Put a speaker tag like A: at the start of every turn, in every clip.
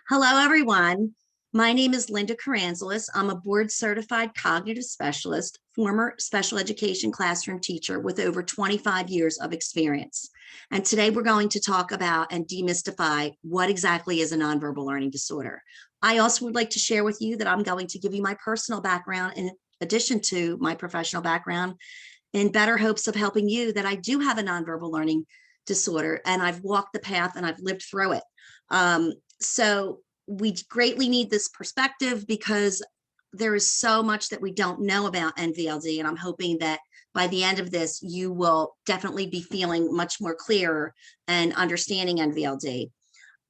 A: Hello, everyone. My name is Linda Karanzalis. I'm a board-certified cognitive specialist, former special education classroom teacher with over 25 years of experience. And today we're going to talk about and demystify what exactly is a nonverbal learning disorder. I also would like to share with you that I'm going to give you my personal background in addition to my professional background, in better hopes of helping you that I do have a nonverbal learning disorder and I've walked the path and I've lived through it. So we greatly need this perspective because there is so much that we don't know about NVLD, and I'm hoping that by the end of this, you will definitely be feeling much more clearer and understanding NVLD.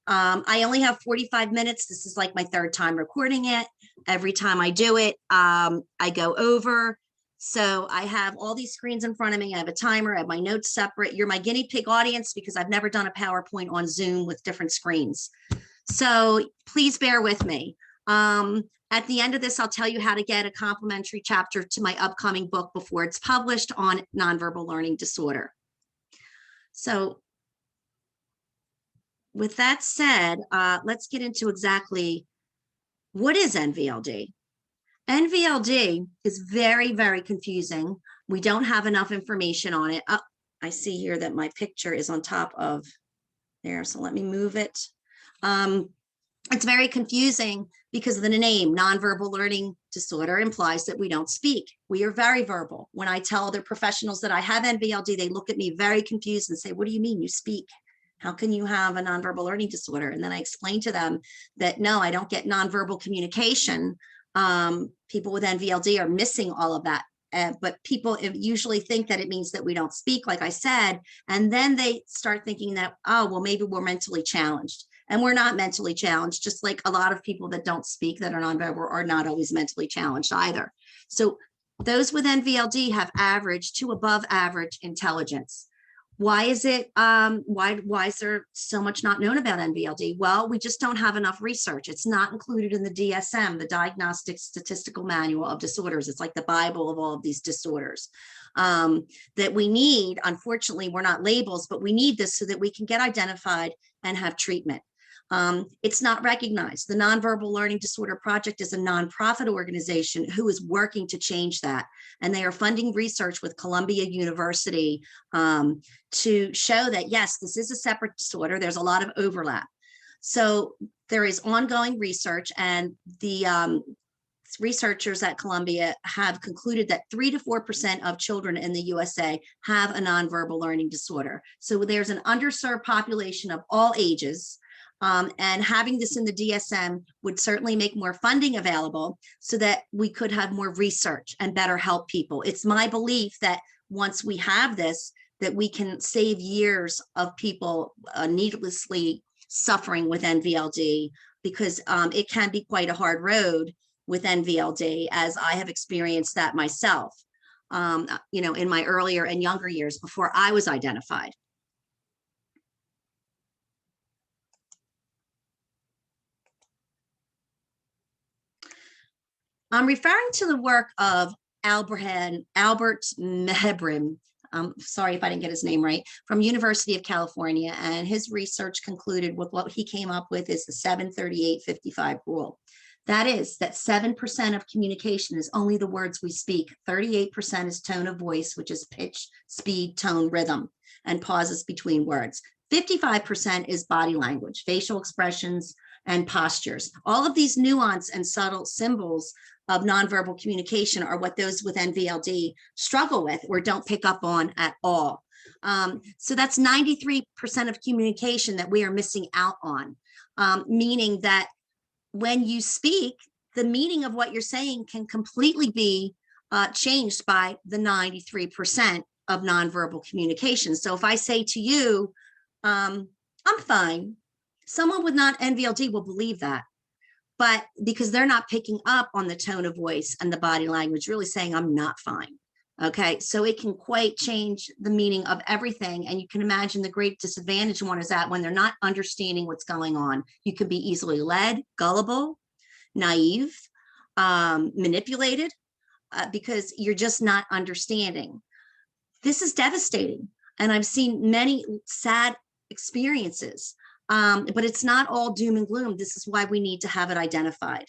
A: I only have 45 minutes. This is like my third time recording it. Every time I do it, I go over. So I have all these screens in front of me. I have a timer. I have my notes separate. You're my guinea pig audience because I've never done a PowerPoint on Zoom with different screens. So please bear with me. At the end of this, I'll tell you how to get a complimentary chapter to my upcoming book before it's published on nonverbal learning disorder. So with that said, let's get into exactly what is NVLD. NVLD is very, very confusing. We don't have enough information on it. Oh, I see here that my picture is on top of there, so let me move it. It's very confusing because of the name. Nonverbal learning disorder implies that we don't speak. We are very verbal. When I tell other professionals that I have NVLD, they look at me very confused and say, what do you mean you speak? How can you have a nonverbal learning disorder? And then I explain to them that no, I don't get nonverbal communication. People with NVLD are missing all of that. But people usually think that it means that we don't speak, like I said, and then they start thinking that, oh, well, maybe we're mentally challenged. And we're not mentally challenged, just like a lot of people that don't speak that are nonverbal are not always mentally challenged either. So those with NVLD have average to above average intelligence. Why is it, why is there so much not known about NVLD? Well, we just don't have enough research. It's not included in the DSM, the Diagnostic Statistical Manual of Disorders. It's like the Bible of all of these disorders that we need. Unfortunately, we're not labels, but we need this so that we can get identified and have treatment. It's not recognized. The Nonverbal Learning Disorder Project is a nonprofit organization who is working to change that. And they are funding research with Columbia University to show that, yes, this is a separate disorder. There's a lot of overlap. So there is ongoing research, and the researchers at Columbia have concluded that 3 to 4% of children in the USA have a nonverbal learning disorder. So there's an underserved population of all ages. And having this in the DSM would certainly make more funding available so that we could have more research and better help people. It's my belief that once we have this, that we can save years of people needlessly suffering with NVLD, because it can be quite a hard road with NVLD, as I have experienced that myself, in my earlier and younger years before I was identified. I'm referring to the work of Albert Mehrbim. Sorry if I didn't get his name right, from University of California. And his research concluded with what he came up with is the 7-38-55 rule. That is that 7% of communication is only the words we speak. 38% is tone of voice, which is pitch, speed, tone, rhythm, and pauses between words. 55% is body language, facial expressions, and postures. All of these nuance and subtle symbols of nonverbal communication are what those with NVLD struggle with or don't pick up on at all. So that's 93% of communication that we are missing out on, meaning that when you speak, the meaning of what you're saying can completely be changed by the 93% of nonverbal communication. So if I say to you, I'm fine, someone with not NVLD will believe that. But because they're not picking up on the tone of voice and the body language, really saying I'm not fine. Okay, so it can quite change the meaning of everything. And you can imagine the great disadvantage one is that when they're not understanding what's going on, you can be easily led, gullible, naive, manipulated, because you're just not understanding. This is devastating. And I've seen many sad experiences But it's not all doom and gloom. This is why we need to have it identified.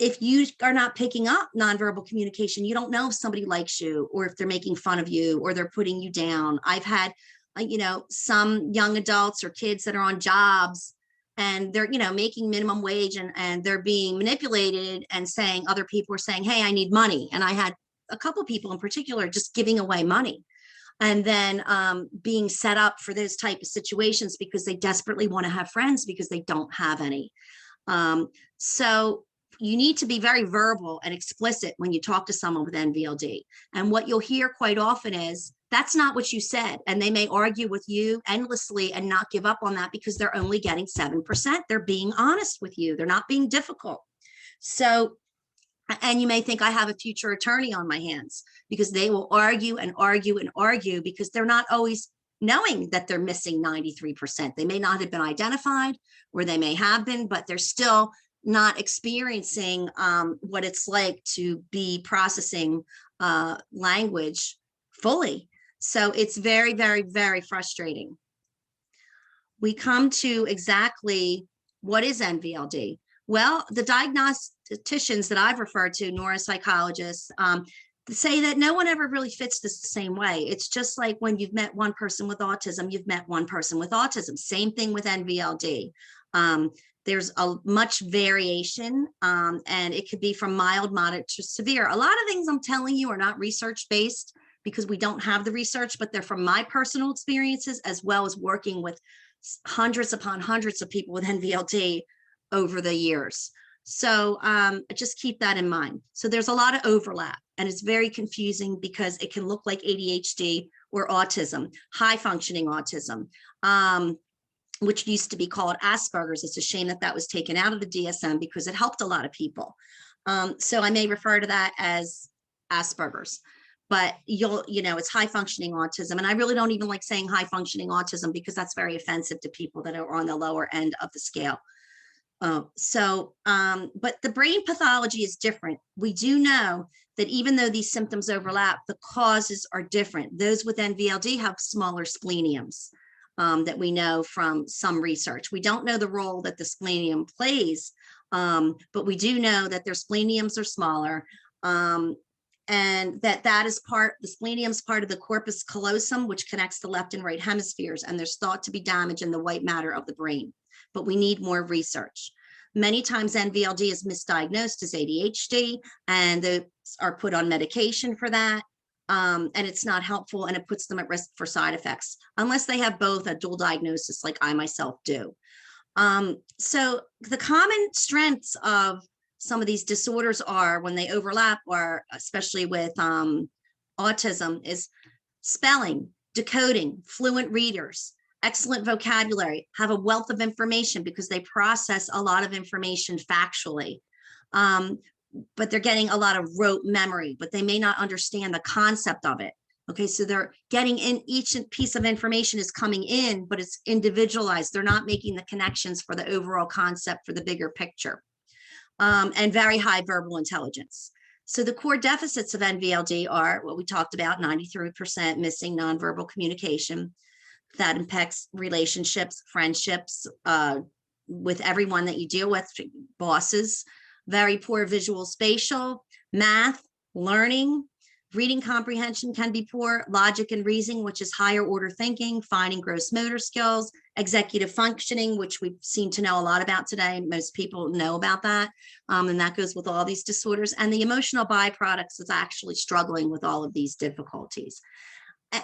A: If you are not picking up nonverbal communication, you don't know if somebody likes you or if they're making fun of you or they're putting you down. I've had, some young adults or kids that are on jobs and they're, making minimum wage and they're being manipulated and saying, other people are saying, hey, I need money. And I had a couple of people in particular just giving away money and then being set up for those type of situations because they desperately want to have friends because they don't have any. So you need to be very verbal and explicit when you talk to someone with NVLD. And what you'll hear quite often is, that's not what you said. And they may argue with you endlessly and not give up on that because they're only getting 7%. They're being honest with you. They're not being difficult. So, and you may think I have a future attorney on my hands because they will argue and argue and argue because they're not always knowing that they're missing 93%. They may not have been identified or they may have been, but they're still not experiencing what it's like to be processing language fully. So it's very, very, very frustrating. We come to exactly what is NVLD. Well, the diagnosticians that I've referred to, neuropsychologists, say that no one ever really fits this the same way. It's just like when you've met one person with autism, you've met one person with autism. Same thing with NVLD. There's a much variation, and it could be from mild, moderate to severe. A lot of things I'm telling you are not research-based because we don't have the research, but they're from my personal experiences as well as working with hundreds upon hundreds of people with NVLD over the years. So just keep that in mind. So there's a lot of overlap and it's very confusing because it can look like ADHD or autism, high functioning autism, which used to be called Asperger's. It's a shame that that was taken out of the DSM because it helped a lot of people. So I may refer to that as Asperger's, but it's high functioning autism. And I really don't even like saying high functioning autism because that's very offensive to people that are on the lower end of the scale. But the brain pathology is different. We do know that even though these symptoms overlap, the causes are different. Those with NVLD have smaller spleniums that we know from some research. We don't know the role that the splenium plays, but we do know that their spleniums are smaller, and that is the splenium is part of the corpus callosum, which connects the left and right hemispheres, and there's thought to be damage in the white matter of the brain. But we need more research. Many times NVLD is misdiagnosed as ADHD and they are put on medication for that. And it's not helpful and it puts them at risk for side effects unless they have both a dual diagnosis like I myself do. So the common strengths of some of these disorders are when they overlap, or especially with autism, is spelling, decoding, fluent readers, excellent vocabulary, have a wealth of information because they process a lot of information factually. But they're getting a lot of rote memory, but they may not understand the concept of it. Okay, so they're getting in, each piece of information is coming in, but it's individualized. They're not making the connections for the overall concept for the bigger picture. And very high verbal intelligence. So the core deficits of NVLD are what we talked about, 93% missing nonverbal communication. That impacts relationships, friendships, with everyone that you deal with, bosses, very poor visual spatial, math, learning, reading comprehension can be poor, logic and reasoning, which is higher order thinking, fine and gross motor skills, executive functioning, which we seem to know a lot about today. Most people know about that. And that goes with all these disorders. And the emotional byproducts is actually struggling with all of these difficulties.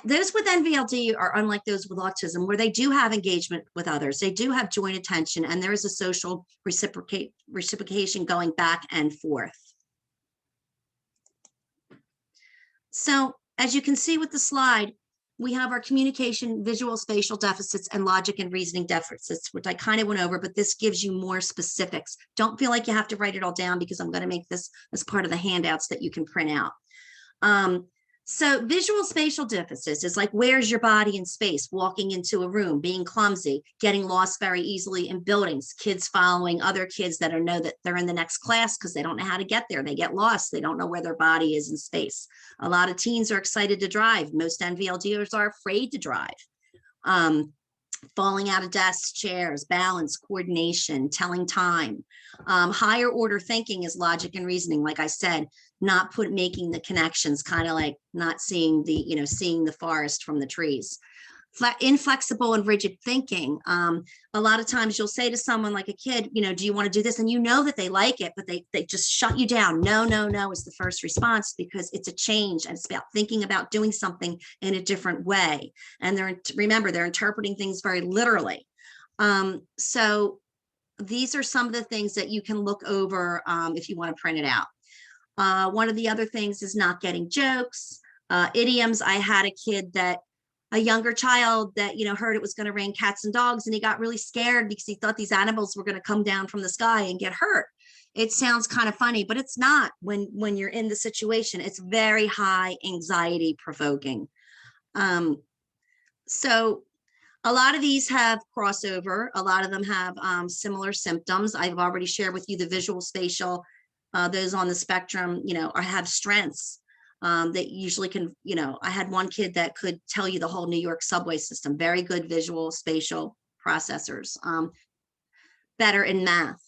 A: Those with NVLD are unlike those with autism, where they do have engagement with others. They do have joint attention, and there is a social reciprocation going back and forth. So as you can see with the slide, we have our communication, visual, spatial deficits, and logic and reasoning deficits, which I kind of went over, but this gives you more specifics. Don't feel like you have to write it all down because I'm going to make this as part of the handouts that you can print out. So visual spatial deficits is like, where's your body in space, walking into a room, being clumsy, getting lost very easily in buildings, kids following other kids that know that they're in the next class because they don't know how to get there. They get lost. They don't know where their body is in space. A lot of teens are excited to drive. Most NVLDers are afraid to drive. falling out of desks, chairs, balance, coordination, telling time. Higher order thinking is logic and reasoning. Like I said, not making the connections, kind of like not seeing the, seeing the forest from the trees. Inflexible and rigid thinking. A lot of times you'll say to someone like a kid, do you want to do this? And you know that they like it, but they just shut you down. No, no, no is the first response, because it's a change and it's about thinking about doing something in a different way. And remember, they're interpreting things very literally. So these are some of the things that you can look over if you want to print it out. One of the other things is not getting jokes, idioms. I had a younger child that, heard it was going to rain cats and dogs, and he got really scared because he thought these animals were going to come down from the sky and get hurt. It sounds kind of funny, but it's not when you're in the situation. It's very high anxiety provoking. So a lot of these have crossover. A lot of them have similar symptoms. I've already shared with you the visual spatial, those on the spectrum, or have strengths. That usually can, I had one kid that could tell you the whole New York subway system, very good visual spatial processors, better in math.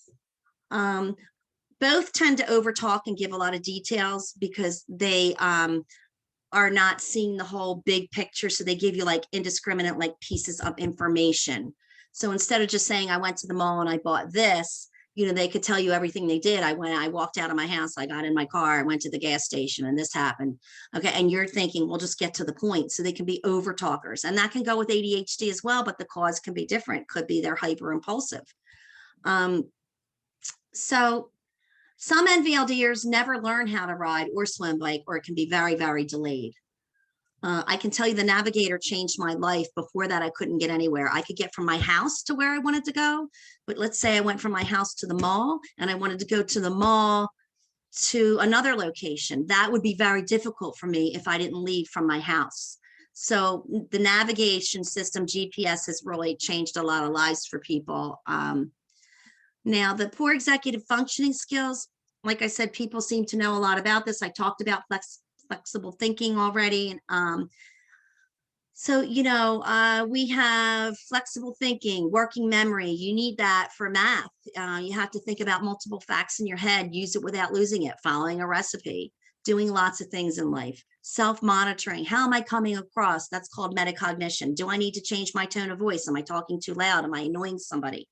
A: Both tend to overtalk and give a lot of details because they are not seeing the whole big picture. So they give you like indiscriminate, like pieces of information. So instead of just saying, I went to the mall and I bought this, they could tell you everything they did. I walked out of my house, I got in my car, I went to the gas station and this happened. Okay. And you're thinking, well, just get to the point. So they can be over talkers, and that can go with ADHD as well, but the cause can be different. Could be they're hyper impulsive. So some NVLDers never learn how to ride or swim bike, or it can be very, very delayed. I can tell you the Navigator changed my life. Before that, I couldn't get anywhere. I could get from my house to where I wanted to go. But let's say I went from my house to the mall and I wanted to go to the mall to another location. That would be very difficult for me if I didn't leave from my house. So the navigation system, GPS, has really changed a lot of lives for people. Now, the poor executive functioning skills, like I said, people seem to know a lot about this. I talked about flexible thinking already. So, we have flexible thinking, working memory. You need that for math. You have to think about multiple facts in your head, use it without losing it, following a recipe, doing lots of things in life. Self-monitoring. How am I coming across? That's called metacognition. Do I need to change my tone of voice? Am I talking too loud? Am I annoying somebody?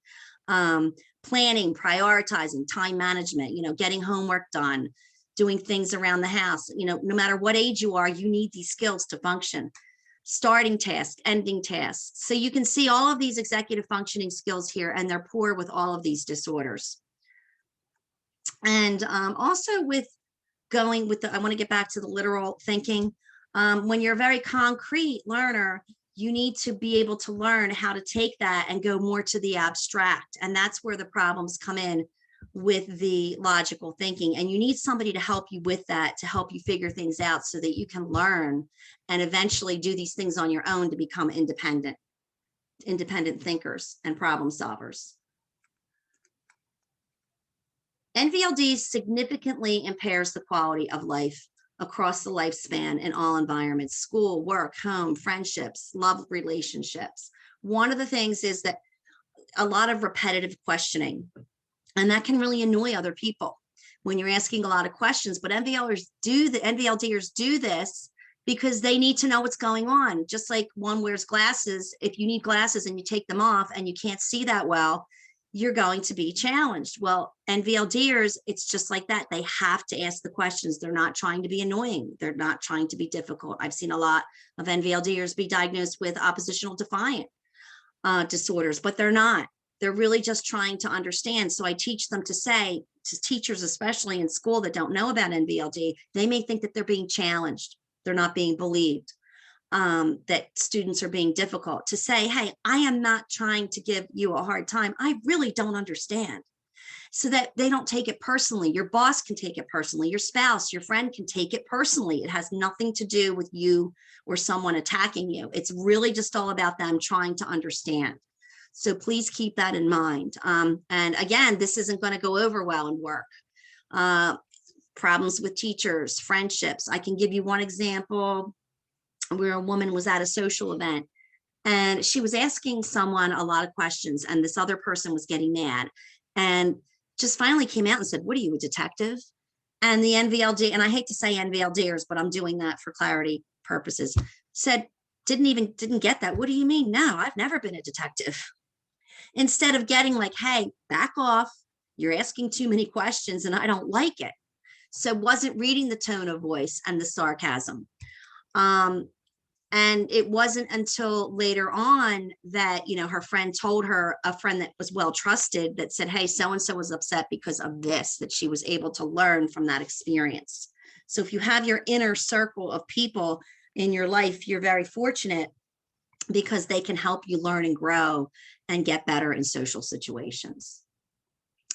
A: Planning, prioritizing, time management, getting homework done, doing things around the house. No matter what age you are, you need these skills to function. Starting tasks, ending tasks. So you can see all of these executive functioning skills here, and they're poor with all of these disorders. And also with going with I want to get back to the literal thinking. When you're a very concrete learner, you need to be able to learn how to take that and go more to the abstract. And that's where the problems come in with the logical thinking. And you need somebody to help you with that, to help you figure things out so that you can learn and eventually do these things on your own to become independent thinkers and problem solvers. NVLD significantly impairs the quality of life across the lifespan in all environments: school, work, home, friendships, love relationships. One of the things is that a lot of repetitive questioning, and that can really annoy other people when you're asking a lot of questions. But NVLDers do this because they need to know what's going on. Just like one wears glasses, if you need glasses and you take them off and you can't see that well, you're going to be challenged. Well, NVLDers, it's just like that. They have to ask the questions. They're not trying to be annoying. They're not trying to be difficult. I've seen a lot of NVLDers be diagnosed with oppositional defiant disorders, but they're not. They're really just trying to understand. So I teach them to say, to teachers, especially in school that don't know about NVLD, they may think that they're being challenged. They're not being believed. That students are being difficult, to say, hey, I am not trying to give you a hard time. I really don't understand. So that they don't take it personally. Your boss can take it personally. Your spouse, your friend can take it personally. It has nothing to do with you or someone attacking you. It's really just all about them trying to understand. So please keep that in mind. And again, this isn't going to go over well in work. Problems with teachers, friendships. I can give you one example where a woman was at a social event And she was asking someone a lot of questions, and this other person was getting mad and just finally came out and said, "What are you, a detective?" And the NVLD, and I hate to say NVLDers, but I'm doing that for clarity purposes, said, didn't get that. "What do you mean? No, I've never been a detective." Instead of getting like, "Hey, back off. You're asking too many questions and I don't like it." So wasn't reading the tone of voice and the sarcasm. And it wasn't until later on that, her friend told her, a friend that was well trusted, that said, "Hey, so-and-so was upset because of this," that she was able to learn from that experience. So if you have your inner circle of people in your life, you're very fortunate, because they can help you learn and grow and get better in social situations.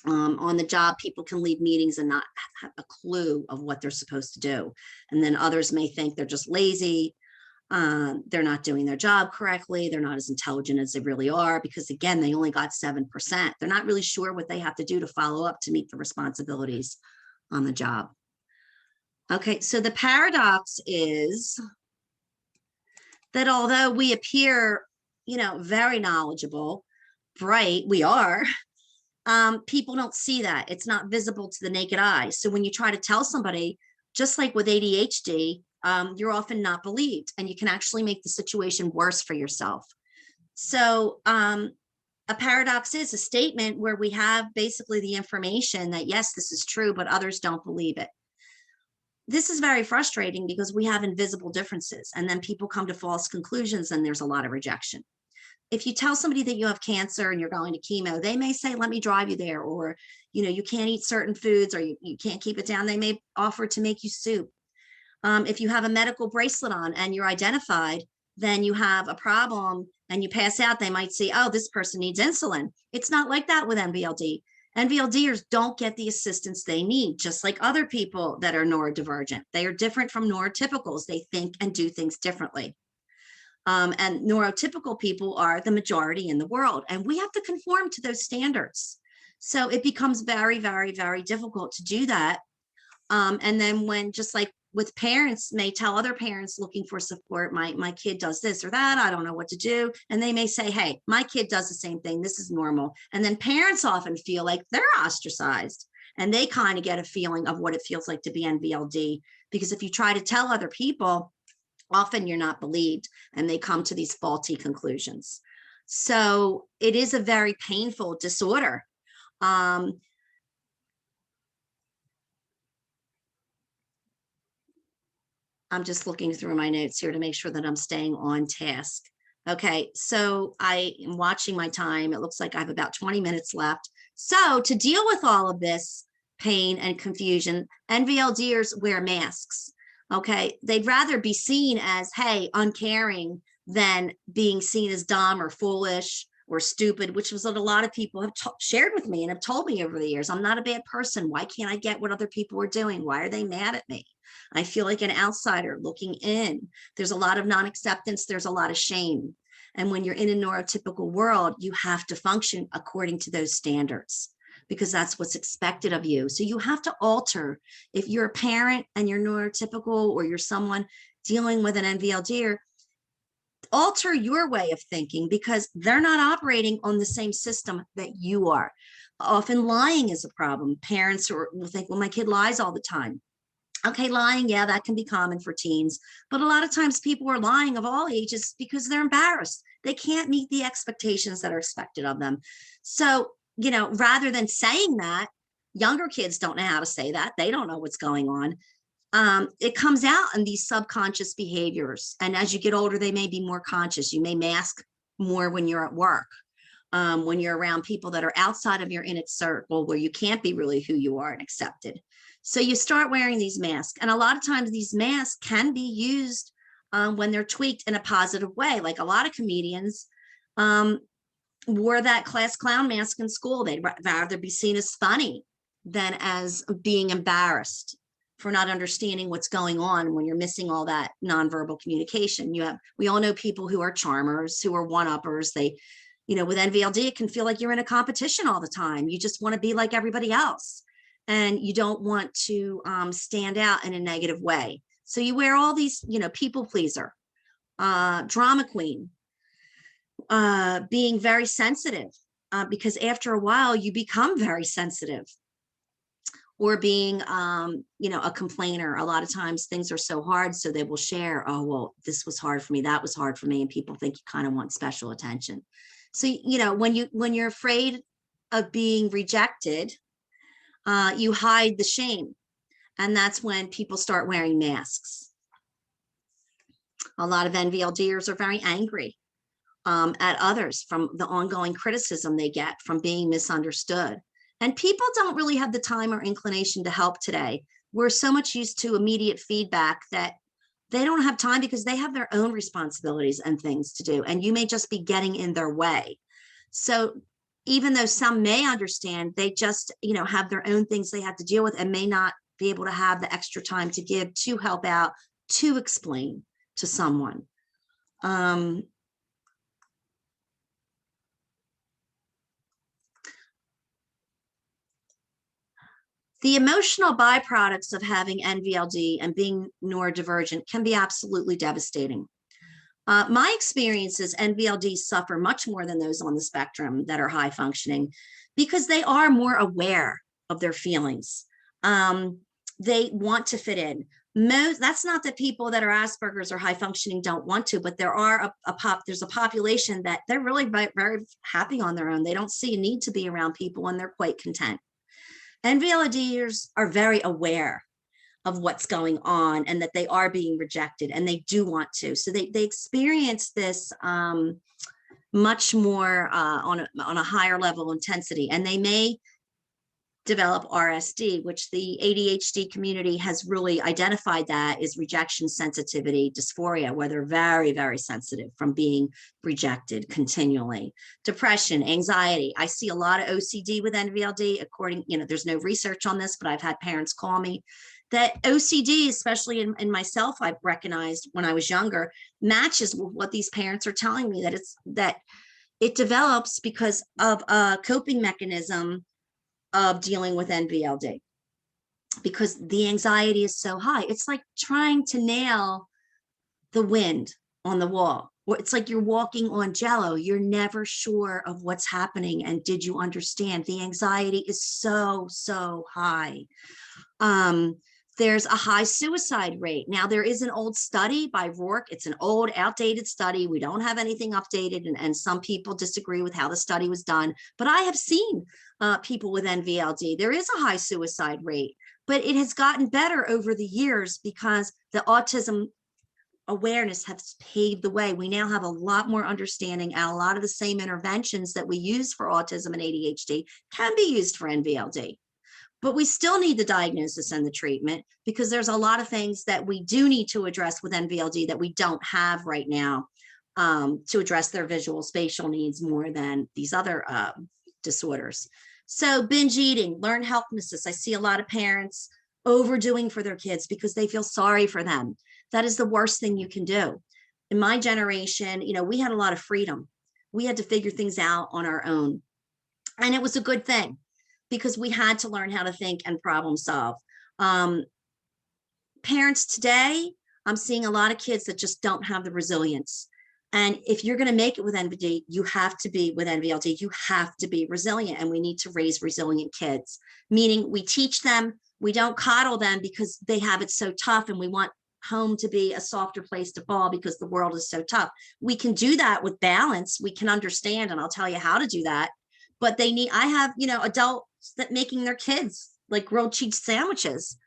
A: On the job, people can leave meetings and not have a clue of what they're supposed to do. And then others may think they're just lazy. They're not doing their job correctly. They're not as intelligent as they really are, because again, they only got 7%. They're not really sure what they have to do to follow up to meet the responsibilities on the job. Okay, so the paradox is that although we appear, very knowledgeable, bright, we are, people don't see that. It's not visible to the naked eye. So when you try to tell somebody, just like with ADHD, you're often not believed, and you can actually make the situation worse for yourself. So a paradox is a statement where we have basically the information that, yes, this is true, but others don't believe it. This is very frustrating because we have invisible differences, and then people come to false conclusions, and there's a lot of rejection. If you tell somebody that you have cancer and you're going to chemo, they may say, "Let me drive you there," or, you can't eat certain foods, or you can't keep it down. They may offer to make you soup. If you have a medical bracelet on and you're identified, then you have a problem and you pass out, they might say, "Oh, this person needs insulin." It's not like that with NVLD. NVLDers don't get the assistance they need, just like other people that are neurodivergent. They are different from neurotypicals. They think and do things differently. And neurotypical people are the majority in the world, and we have to conform to those standards. So it becomes very, very, very difficult to do that. And then when, just like with parents may tell other parents looking for support, my kid does this or that, I don't know what to do. And they may say, "Hey, my kid does the same thing. This is normal." And then parents often feel like they're ostracized, and they kind of get a feeling of what it feels like to be NVLD, because if you try to tell other people, often you're not believed, and they come to these faulty conclusions. So it is a very painful disorder. I'm just looking through my notes here to make sure that I'm staying on task. Okay, so I am watching my time. It looks like I have about 20 minutes left. So to deal with all of this pain and confusion, NVLDers wear masks. Okay, they'd rather be seen as, hey, uncaring, than being seen as dumb or foolish or stupid, which was what a lot of people have shared with me and have told me over the years. "I'm not a bad person. Why can't I get what other people are doing? Why are they mad at me? I feel like an outsider looking in." There's a lot of non-acceptance. There's a lot of shame. And when you're in a neurotypical world, you have to function according to those standards, because that's what's expected of you. So you have to alter. If you're a parent and you're neurotypical, or you're someone dealing with an NVLD, alter your way of thinking, because they're not operating on the same system that you are. Often lying is a problem. Parents will think, "Well, my kid lies all the time." Okay, lying, yeah, that can be common for teens, but a lot of times people are lying of all ages because they're embarrassed. They can't meet the expectations that are expected of them. So, rather than saying that, younger kids don't know how to say that. They don't know what's going on. It comes out in these subconscious behaviors. And as you get older, they may be more conscious. You may mask more when you're at work, when you're around people that are outside of your inner circle, where you can't be really who you are and accepted. So you start wearing these masks. And a lot of times these masks can be used when they're tweaked in a positive way. Like a lot of comedians wore that class clown mask in school. They'd rather be seen as funny than as being embarrassed for not understanding what's going on when you're missing all that nonverbal communication. We all know people who are charmers, who are one-uppers. They, with NVLD, it can feel like you're in a competition all the time. You just want to be like everybody else, and you don't want to stand out in a negative way. So you wear all these, people pleaser, drama queen. being very sensitive, because after a while you become very sensitive. Or being, a complainer. A lot of times things are so hard, so they will share, oh, well, this was hard for me, that was hard for me, and people think you kind of want special attention. So, when you're afraid of being rejected, you hide the shame, and that's when people start wearing masks. A lot of NVLDers are very angry at others from the ongoing criticism they get from being misunderstood. And people don't really have the time or inclination to help today. We're so much used to immediate feedback that they don't have time because they have their own responsibilities and things to do. And you may just be getting in their way. So even though some may understand, they just, have their own things they have to deal with and may not be able to have the extra time to give, to help out, to explain to someone. The emotional byproducts of having NVLD and being neurodivergent can be absolutely devastating. My experience is NVLDs suffer much more than those on the spectrum that are high functioning because they are more aware of their feelings. They want to fit in. That's not that people that are Asperger's or high functioning don't want to, but there's a population that they're really very, very happy on their own. They don't see a need to be around people and they're quite content. NVLDers are very aware of what's going on and that they are being rejected and they do want to. So they experience this much more on a higher level intensity, and they may develop RSD, which the ADHD community has really identified that is rejection sensitivity dysphoria, where they're very, very sensitive from being rejected continually. Depression, anxiety. I see a lot of OCD with NVLD. There's no research on this, but I've had parents call me that OCD, especially in myself, I've recognized when I was younger, matches with what these parents are telling me, that it develops because of a coping mechanism of dealing with NVLD, because the anxiety is so high. It's like trying to nail the wind on the wall, or it's like you're walking on jello. You're never sure of what's happening. And did you understand? The anxiety is so, so high. There's a high suicide rate. Now, there is an old study by Rourke. It's an old, outdated study. We don't have anything updated, and some people disagree with how the study was done. But I have seen people with NVLD. There is a high suicide rate, but it has gotten better over the years because the autism awareness has paved the way. We now have a lot more understanding, and a lot of the same interventions that we use for autism and ADHD can be used for NVLD. But we still need the diagnosis and the treatment, because there's a lot of things that we do need to address with NVLD that we don't have right now to address their visual spatial needs more than these other disorders. So binge eating, learned helplessness. I see a lot of parents overdoing for their kids because they feel sorry for them. That is the worst thing you can do. In my generation, we had a lot of freedom. We had to figure things out on our own. And it was a good thing, because we had to learn how to think and problem solve. Parents today, I'm seeing a lot of kids that just don't have the resilience. And if you're going to make it with NVLD, you have to be resilient, and we need to raise resilient kids, meaning we teach them, we don't coddle them because they have it so tough, and we want home to be a softer place to fall because the world is so tough. We can do that with balance. We can understand, and I'll tell you how to do that. But I have, adults that making their kids like grilled cheese sandwiches.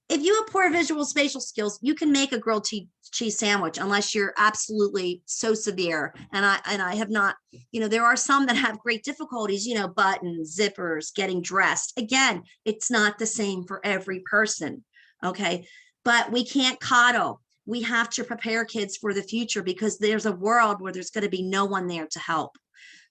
A: If you have poor visual spatial skills, you can make a grilled cheese sandwich unless you're absolutely so severe. And I have not, there are some that have great difficulties, buttons, zippers, getting dressed. Again, it's not the same for every person. Okay. But we can't coddle. We have to prepare kids for the future, because there's a world where there's going to be no one there to help.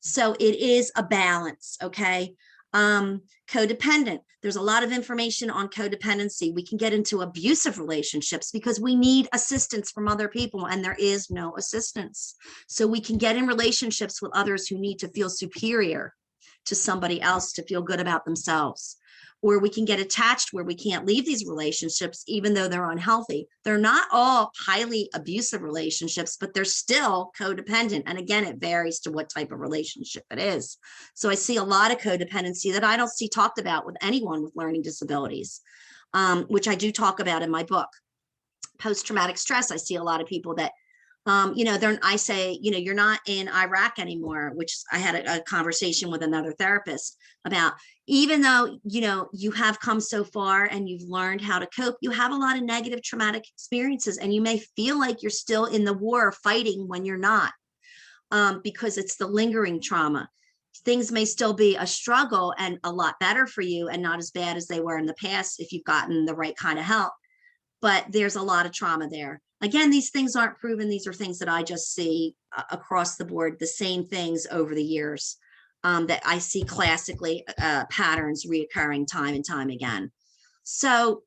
A: So it is a balance. Okay. Codependent. There's a lot of information on codependency. We can get into abusive relationships because we need assistance from other people, and there is no assistance. So we can get in relationships with others who need to feel superior to somebody else to feel good about themselves. or we can get attached where we can't leave these relationships, even though they're unhealthy. They're not all highly abusive relationships, but they're still codependent. And again, it varies to what type of relationship it is. So I see a lot of codependency that I don't see talked about with anyone with learning disabilities, which I do talk about in my book. Post-traumatic stress, I see a lot of people that I say, you're not in Iraq anymore, which I had a conversation with another therapist about. Even though, you have come so far and you've learned how to cope, you have a lot of negative traumatic experiences, and you may feel like you're still in the war fighting when you're not, because it's the lingering trauma. Things may still be a struggle and a lot better for you and not as bad as they were in the past if you've gotten the right kind of help. But there's a lot of trauma there. Again, these things aren't proven. These are things that I just see across the board, the same things over the years, that I see classically patterns reoccurring time and time again. So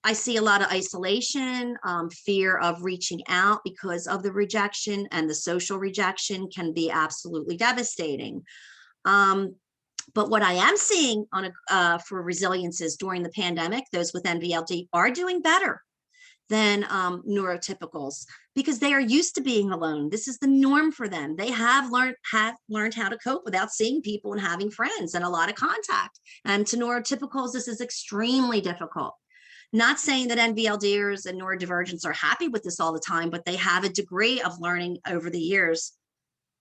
A: I see a lot of isolation, fear of reaching out because of the rejection, and the social rejection can be absolutely devastating. But what I am seeing for resilience is during the pandemic, those with NVLD are doing better than neurotypicals, because they are used to being alone. This is the norm for them. They have learned how to cope without seeing people and having friends and a lot of contact. And to neurotypicals, this is extremely difficult. Not saying that NVLDers and neurodivergents are happy with this all the time, but they have a degree of learning over the years.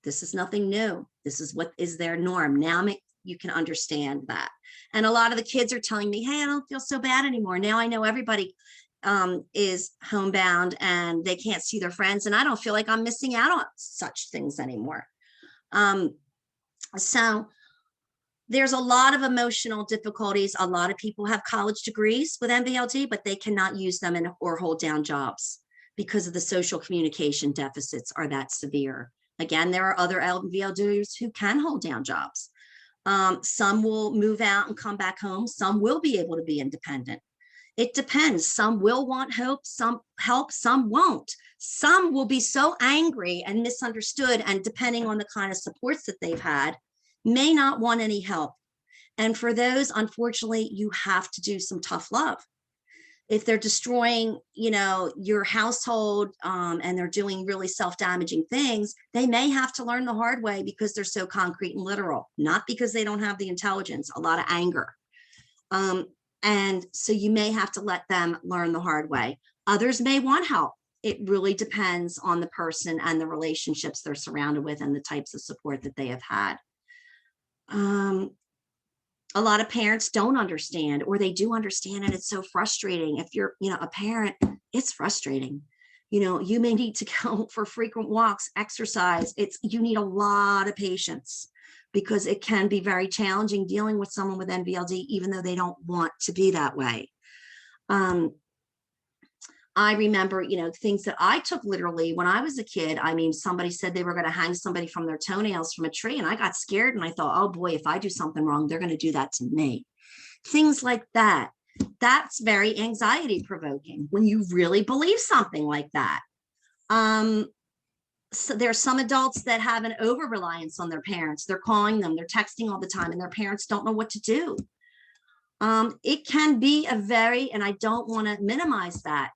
A: This is nothing new. This is what is their norm. Now you can understand that. And a lot of the kids are telling me, hey, I don't feel so bad anymore. Now I know everybody is homebound and they can't see their friends, and I don't feel like I'm missing out on such things anymore. So there's a lot of emotional difficulties. A lot of people have college degrees with NVLD, but they cannot use them or hold down jobs because of the social communication deficits are that severe. Again, there are other NVLDers who can hold down jobs. Some will move out and come back home. Some will be able to be independent. It depends. Some will want some help, some won't. Some will be so angry and misunderstood, and depending on the kind of supports that they've had, may not want any help. And for those, unfortunately, you have to do some tough love. If they're destroying, your household, and they're doing really self-damaging things, they may have to learn the hard way because they're so concrete and literal, not because they don't have the intelligence, a lot of anger. And so you may have to let them learn the hard way. Others may want help. It really depends on the person and the relationships they're surrounded with and the types of support that they have had. A lot of parents don't understand, or they do understand, and it's so frustrating. If you're, a parent, it's frustrating. You may need to go for frequent walks, exercise. You need a lot of patience, because it can be very challenging dealing with someone with NVLD, even though they don't want to be that way. I remember, things that I took literally when I was a kid. I mean, somebody said they were going to hang somebody from their toenails from a tree, and I got scared, and I thought, oh boy, if I do something wrong, they're going to do that to me. Things like that. That's very anxiety provoking when you really believe something like that. So there's some adults that have an over reliance on their parents. They're calling them, they're texting all the time, and their parents don't know what to do. It can be and I don't want to minimize that,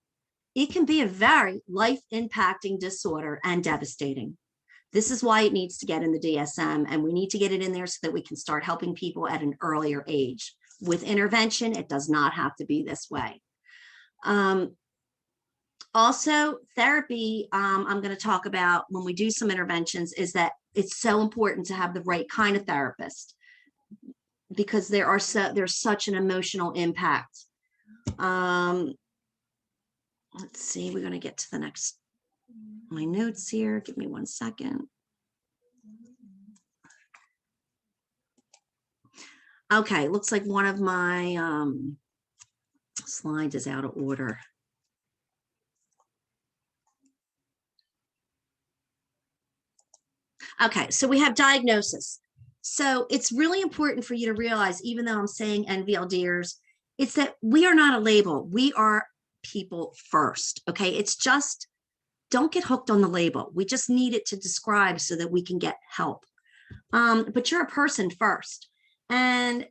A: it can be a very life-impacting disorder and devastating. This is why it needs to get in the DSM, and we need to get it in there so that we can start helping people at an earlier age. With intervention, it does not have to be this way. Also, therapy, I'm going to talk about when we do some interventions, is that it's so important to have the right kind of therapist, because there's such an emotional impact. Let's see, we're going to get to my notes here. Give me 1 second. Okay, looks like one of my slides is out of order. Okay, so we have diagnosis. So it's really important for you to realize, even though I'm saying NVLDers, it's that we are not a label. We are people first. Okay, it's just, don't get hooked on the label. We just need it to describe so that we can get help. But you're a person first. And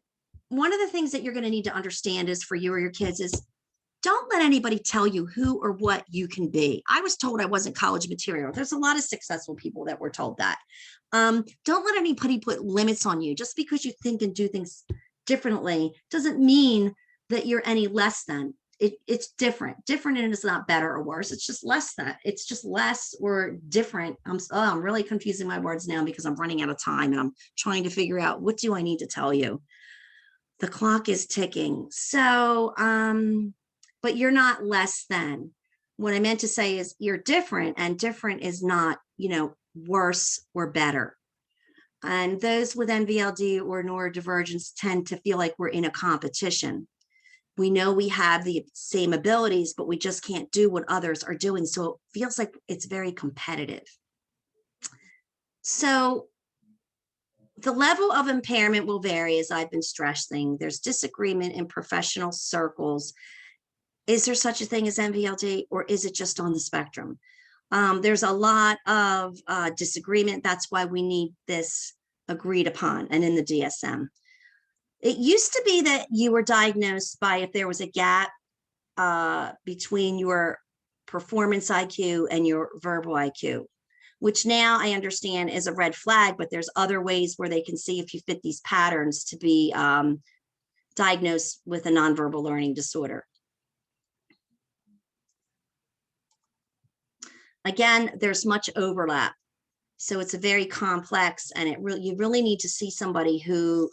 A: one of the things that you're going to need to understand is for you or your kids is don't let anybody tell you who or what you can be. I was told I wasn't college material. There's a lot of successful people that were told that. Don't let anybody put limits on you. Just because you think and do things differently doesn't mean that you're any less than. It's different. Different and it's not better or worse. It's just less than. It's just less or different. I'm really confusing my words now because I'm running out of time and I'm trying to figure out what do I need to tell you. The clock is ticking. So, but you're not less than. What I meant to say is you're different, and different is not, worse or better. And those with NVLD or neurodivergence tend to feel like we're in a competition. We know we have the same abilities, but we just can't do what others are doing. So it feels like it's very competitive. So the level of impairment will vary, as I've been stressing. There's disagreement in professional circles. Is there such a thing as NVLD, or is it just on the spectrum? There's a lot of disagreement. That's why we need this agreed upon and in the DSM. It used to be that you were diagnosed by if there was a gap between your performance IQ and your verbal IQ, which now I understand is a red flag, but there's other ways where they can see if you fit these patterns to be diagnosed with a nonverbal learning disorder. Again, there's much overlap. So it's a very complex, and you really need to see somebody who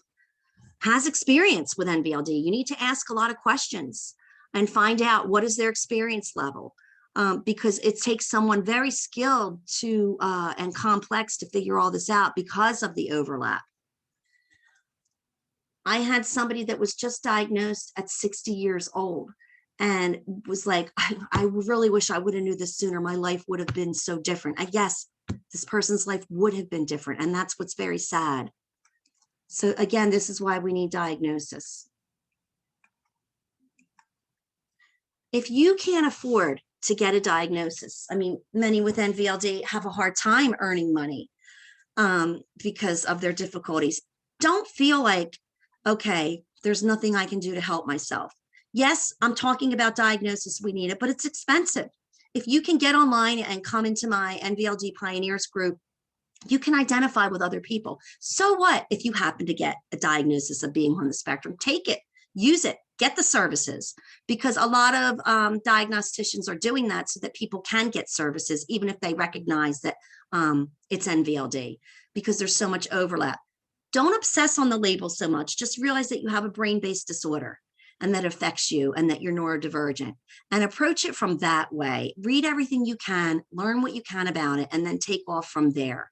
A: has experience with NVLD. You need to ask a lot of questions and find out what is their experience level, because it takes someone very skilled to and complex to figure all this out because of the overlap. I had somebody that was just diagnosed at 60 years old and was like, I really wish I would have knew this sooner. My life would have been so different. I guess this person's life would have been different. And that's what's very sad. So again, this is why we need diagnosis. If you can't afford to get a diagnosis, I mean, many with NVLD have a hard time earning money because of their difficulties. Don't feel like, okay, there's nothing I can do to help myself. Yes, I'm talking about diagnosis, we need it, but it's expensive. If you can get online and come into my NVLD Pioneers group, you can identify with other people. So what if you happen to get a diagnosis of being on the spectrum? Take it, use it, get the services, because a lot of diagnosticians are doing that so that people can get services, even if they recognize that it's NVLD, because there's so much overlap. Don't obsess on the label so much. Just realize that you have a brain-based disorder and that affects you and that you're neurodivergent, and approach it from that way. Read everything you can, learn what you can about it, and then take off from there.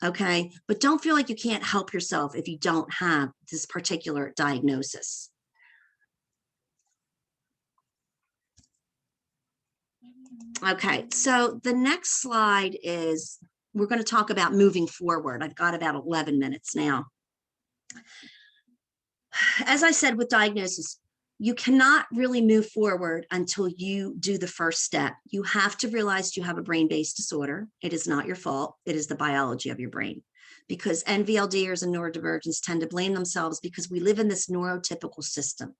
A: Okay, but don't feel like you can't help yourself if you don't have this particular diagnosis. Okay, so the next slide is, we're going to talk about moving forward. I've got about 11 minutes now. As I said, with diagnosis, you cannot really move forward until you do the first step. You have to realize you have a brain-based disorder. It is not your fault. It is the biology of your brain, because NVLDers and neurodivergents tend to blame themselves because we live in this neurotypical system.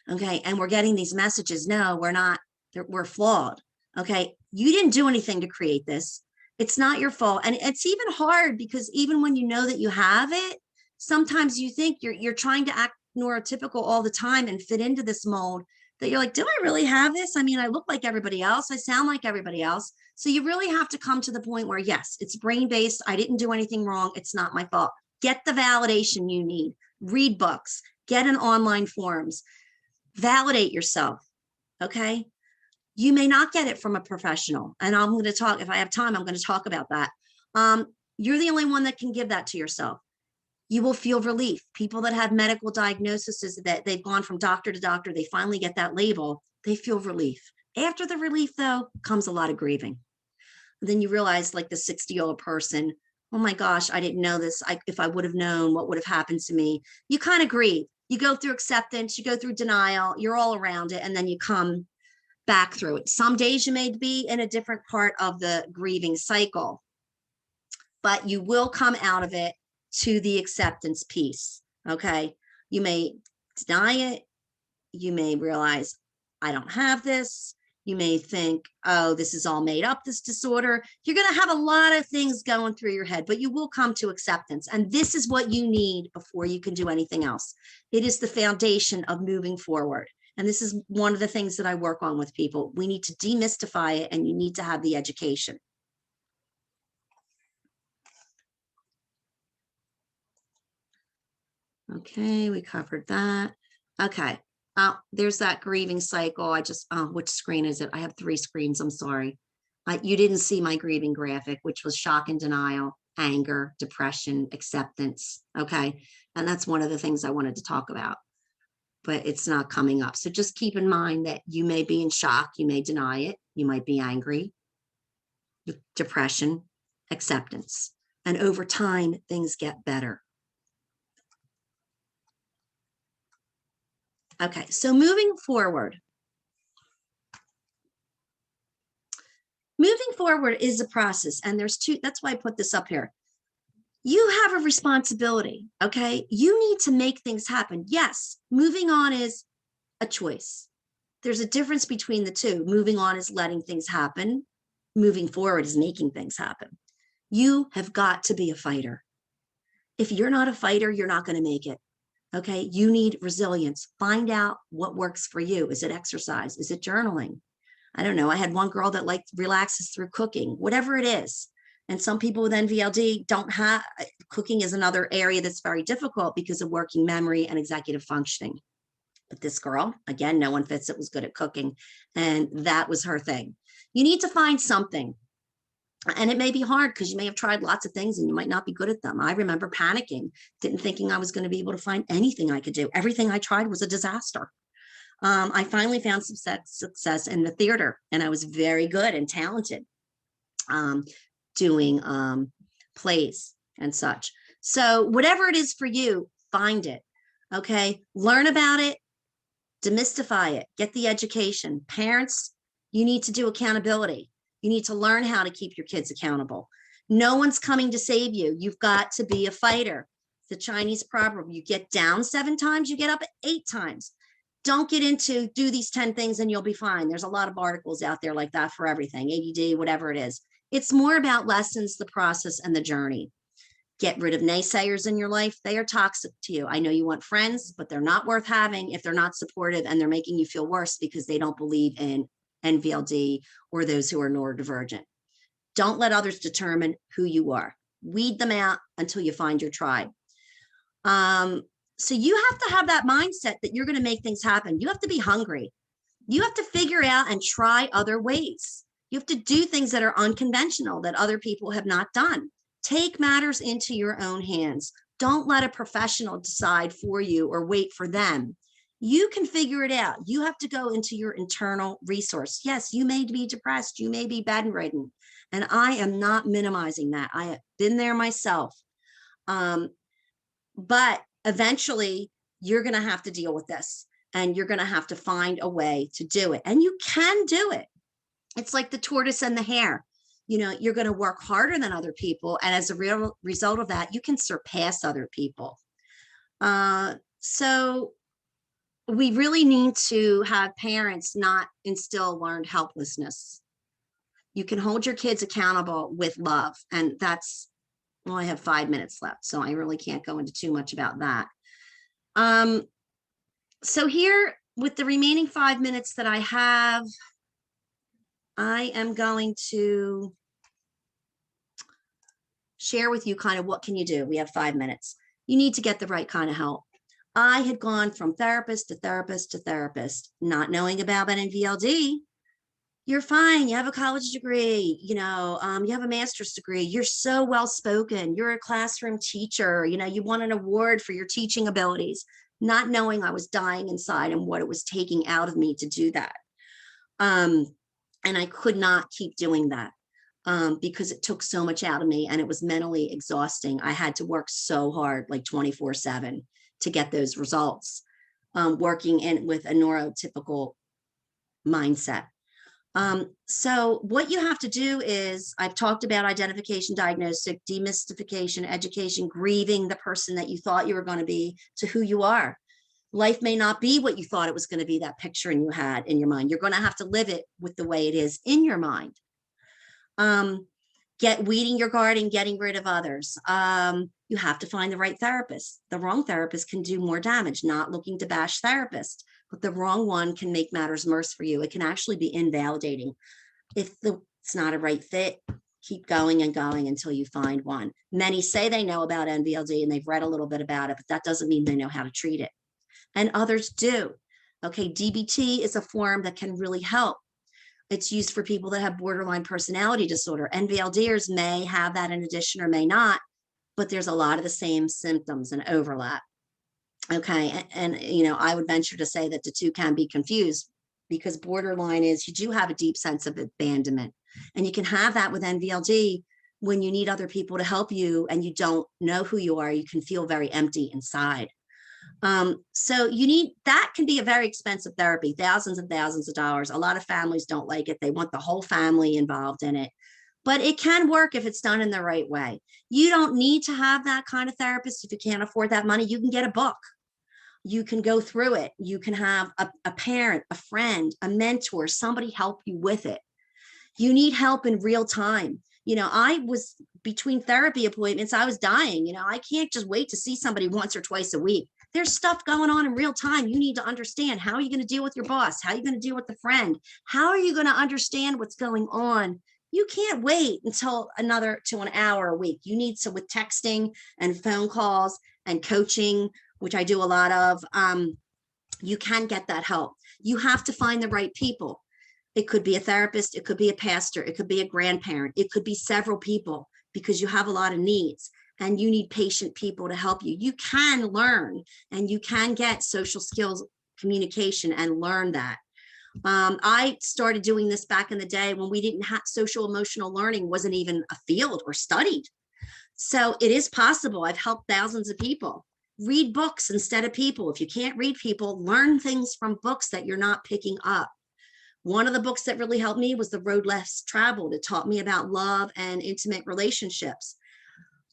A: Okay, and we're getting these messages, no, we're not, we're flawed. Okay, you didn't do anything to create this. It's not your fault. And it's even hard because even when you know that you have it, sometimes you think you're trying to act neurotypical all the time and fit into this mold that you're like, do I really have this? I mean, I look like everybody else. I sound like everybody else. So you really have to come to the point where, yes, it's brain-based. I didn't do anything wrong. It's not my fault. Get the validation you need. Read books. Get in online forums. Validate yourself. Okay. You may not get it from a professional. And I'm going to talk, if I have time, I'm going to talk about that. You're the only one that can give that to yourself. You will feel relief. People that have medical diagnoses that they've gone from doctor to doctor, they finally get that label, they feel relief. After the relief, though, comes a lot of grieving. Then you realize, like the 60-year-old person, oh my gosh, I didn't know this. If I would have known, what would have happened to me? You kind of grieve. You go through acceptance, you go through denial, you're all around it, and then you come back through it. Some days you may be in a different part of the grieving cycle, but you will come out of it to the acceptance piece. Okay, you may deny it. You may realize, I don't have this. You may think, oh, this is all made up, this disorder. You're going to have a lot of things going through your head, but you will come to acceptance. And this is what you need before you can do anything else. It is the foundation of moving forward. And this is one of the things that I work on with people. We need to demystify it, and you need to have the education. Okay, we covered that. Okay. There's that grieving cycle. Which screen is it? I have 3 screens. I'm sorry. You didn't see my grieving graphic, which was shock and denial, anger, depression, acceptance. Okay. And that's one of the things I wanted to talk about, but it's not coming up. So just keep in mind that you may be in shock. You may deny it. You might be angry, depression, acceptance. And over time, things get better. Okay, so moving forward. Moving forward is a process, and there's 2, that's why I put this up here. You have a responsibility, okay? You need to make things happen. Yes, moving on is a choice. There's a difference between the 2. Moving on is letting things happen. Moving forward is making things happen. You have got to be a fighter. If you're not a fighter, you're not going to make it. Okay, you need resilience. Find out what works for you. Is it exercise? Is it journaling? I don't know. I had one girl that relaxes through cooking, whatever it is. And some people with NVLD don't have, cooking is another area that's very difficult because of working memory and executive functioning. But this girl, again, no one fits it, was good at cooking. And that was her thing. You need to find something. And it may be hard because you may have tried lots of things and you might not be good at them. I remember panicking, thinking I was going to be able to find anything I could do. Everything I tried was a disaster. I finally found some success in the theater, and I was very good and talented doing plays and such. So whatever it is for you, find it. Okay, learn about it, demystify it, get the education. Parents, you need to do accountability. You need to learn how to keep your kids accountable. No one's coming to save you. You've got to be a fighter. The Chinese proverb, you get down 7 times, you get up 8 times. Don't get into do these 10 things and you'll be fine. There's a lot of articles out there like that for everything, ADD, whatever it is. It's more about lessons, the process, and the journey. Get rid of naysayers in your life. They are toxic to you. I know you want friends, but they're not worth having if they're not supportive and they're making you feel worse because they don't believe in NVLD or those who are neurodivergent. Don't let others determine who you are. Weed them out until you find your tribe. So you have to have that mindset that you're going to make things happen. You have to be hungry. You have to figure out and try other ways. You have to do things that are unconventional that other people have not done. Take matters into your own hands. Don't let a professional decide for you or wait for them. You can figure it out. You have to go into your internal resource. Yes, you may be depressed. You may be bedridden. And I am not minimizing that. I have been there myself. But eventually, you're going to have to deal with this. And you're going to have to find a way to do it. And you can do it. It's like the tortoise and the hare. You know, you're going to work harder than other people. And as a real result of that, you can surpass other people. So we really need to have parents not instill learned helplessness. You can hold your kids accountable with love. And that's, well, I have 5 minutes left, so I really can't go into too much about that. So here, with the remaining 5 minutes that I have, I am going to share with you kind of what can you do. We have 5 minutes. You need to get the right kind of help. I had gone from therapist to therapist to therapist, not knowing about NVLD. You're fine. You have a college degree, you know, you have a master's degree. You're so well-spoken. You're a classroom teacher. You know, you won an award for your teaching abilities, not knowing I was dying inside and what it was taking out of me to do that. And I could not keep doing that because it took so much out of me and it was mentally exhausting. I had to work so hard, like 24/7 to get those results, working in with a neurotypical mindset. So what you have to do is, I've talked about identification, diagnostic, demystification, education, grieving the person that you thought you were going to be to who you are. Life may not be what you thought it was going to be, that picture you had in your mind. You're going to have to live it with the way it is in your mind. Weeding your garden, getting rid of others. You have to find the right therapist. The wrong therapist can do more damage. Not looking to bash therapists, but the wrong one can make matters worse for you. It can actually be invalidating. If it's not a right fit, keep going and going until you find one. Many say they know about NVLD and they've read a little bit about it, but that doesn't mean they know how to treat it. And others do. Okay, DBT is a form that can really help. It's used for people that have borderline personality disorder. NVLDers may have that in addition or may not, but there's a lot of the same symptoms and overlap. Okay, and you know, I would venture to say that the two can be confused, because borderline is you do have a deep sense of abandonment, and you can have that with NVLD when you need other people to help you and you don't know who you are. You can feel very empty inside. So you need, that can be a very expensive therapy, thousands and thousands of dollars. A lot of families don't like it. They want the whole family involved in it, but it can work if it's done in the right way. You don't need to have that kind of therapist. If you can't afford that money, you can get a book. You can go through it. You can have a parent, a friend, a mentor, somebody help you with it. You need help in real time. You know, I was between therapy appointments, I was dying. You know, I can't just wait to see somebody once or twice a week. There's stuff going on in real time. You need to understand, how are you going to deal with your boss? How are you going to deal with the friend? How are you going to understand what's going on? You can't wait until an hour a week. You need to, with texting and phone calls and coaching, which I do a lot of, you can get that help. You have to find the right people. It could be a therapist, it could be a pastor, it could be a grandparent, it could be several people, because you have a lot of needs and you need patient people to help you. You can learn and you can get social skills, communication, and learn that. I started doing this back in the day when we didn't have social emotional learning, wasn't even a field or studied. So it is possible. I've helped thousands of people. Read books instead of people. If you can't read people, learn things from books that you're not picking up. One of the books that really helped me was The Road Less Traveled. It taught me about love and intimate relationships.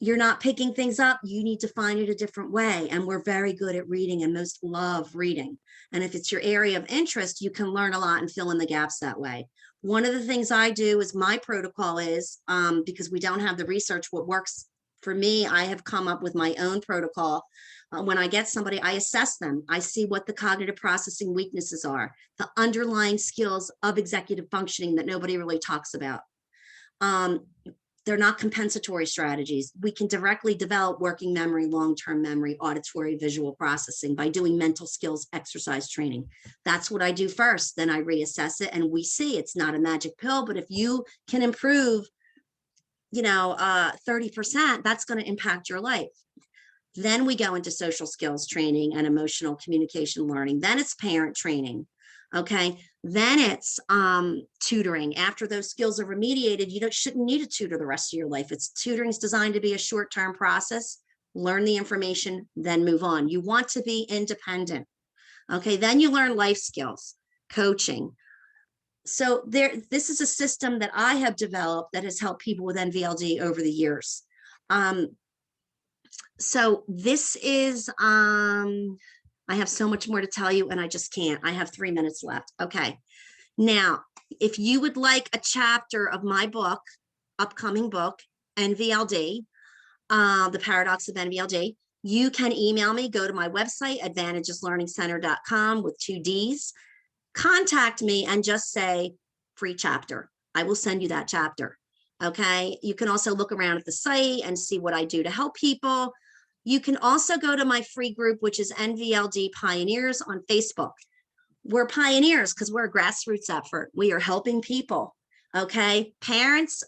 A: You're not picking things up. You need to find it a different way. And we're very good at reading, and most love reading. And if it's your area of interest, you can learn a lot and fill in the gaps that way. One of the things I do is, my protocol is, because we don't have the research, what works for me, I have come up with my own protocol. When I get somebody, I assess them. I see what the cognitive processing weaknesses are, the underlying skills of executive functioning that nobody really talks about. They're not compensatory strategies. We can directly develop working memory, long-term memory, auditory, visual processing by doing mental skills exercise training. That's what I do first. Then I reassess it, and we see it's not a magic pill, but if you can improve, 30%, that's going to impact your life. Then we go into social skills training and emotional communication learning. Then it's parent training. Okay. Then it's tutoring. After those skills are remediated, you shouldn't need a tutor the rest of your life. Tutoring is designed to be a short-term process. Learn the information, then move on. You want to be independent. Okay. Then you learn life skills, coaching. So this is a system that I have developed that has helped people with NVLD over the years. So this is, I have so much more to tell you, and I just can't. I have 3 minutes left. Okay. Now, if you would like a chapter of my book, upcoming book, NVLD, The Paradox of NVLD, you can email me. Go to my website, ADDvantagesLearningCenter.com with 2 Ds. Contact me and just say free chapter. I will send you that chapter. Okay. You can also look around at the site and see what I do to help people. You can also go to my free group, which is NVLD Pioneers on Facebook. We're pioneers because we're a grassroots effort. We are helping people. Okay. Parents,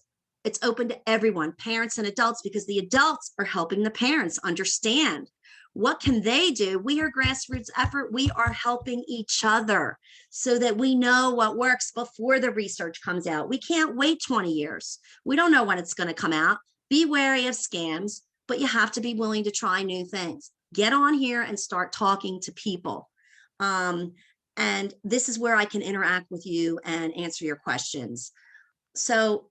A: it's open to everyone, parents and adults, because the adults are helping the parents understand what can they do. We are a grassroots effort. We are helping each other so that we know what works before the research comes out. We can't wait 20 years. We don't know when it's going to come out. Be wary of scams, but you have to be willing to try new things. Get on here and start talking to people. And this is where I can interact with you and answer your questions. So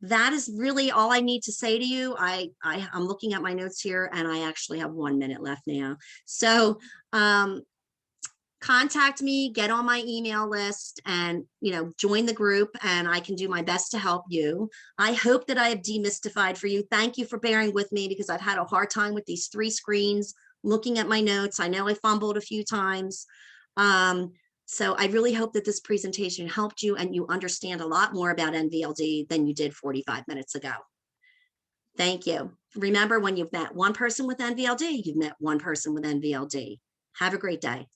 A: that is really all I need to say to you. I'm looking at my notes here, and I actually have 1 minute left now. So contact me, get on my email list, and, join the group, and I can do my best to help you. I hope that I have demystified for you. Thank you for bearing with me, because I've had a hard time with these 3 screens, looking at my notes. I know I fumbled a few times. So I really hope that this presentation helped you and you understand a lot more about NVLD than you did 45 minutes ago. Thank you. Remember, when you've met one person with NVLD, you've met one person with NVLD. Have a great day.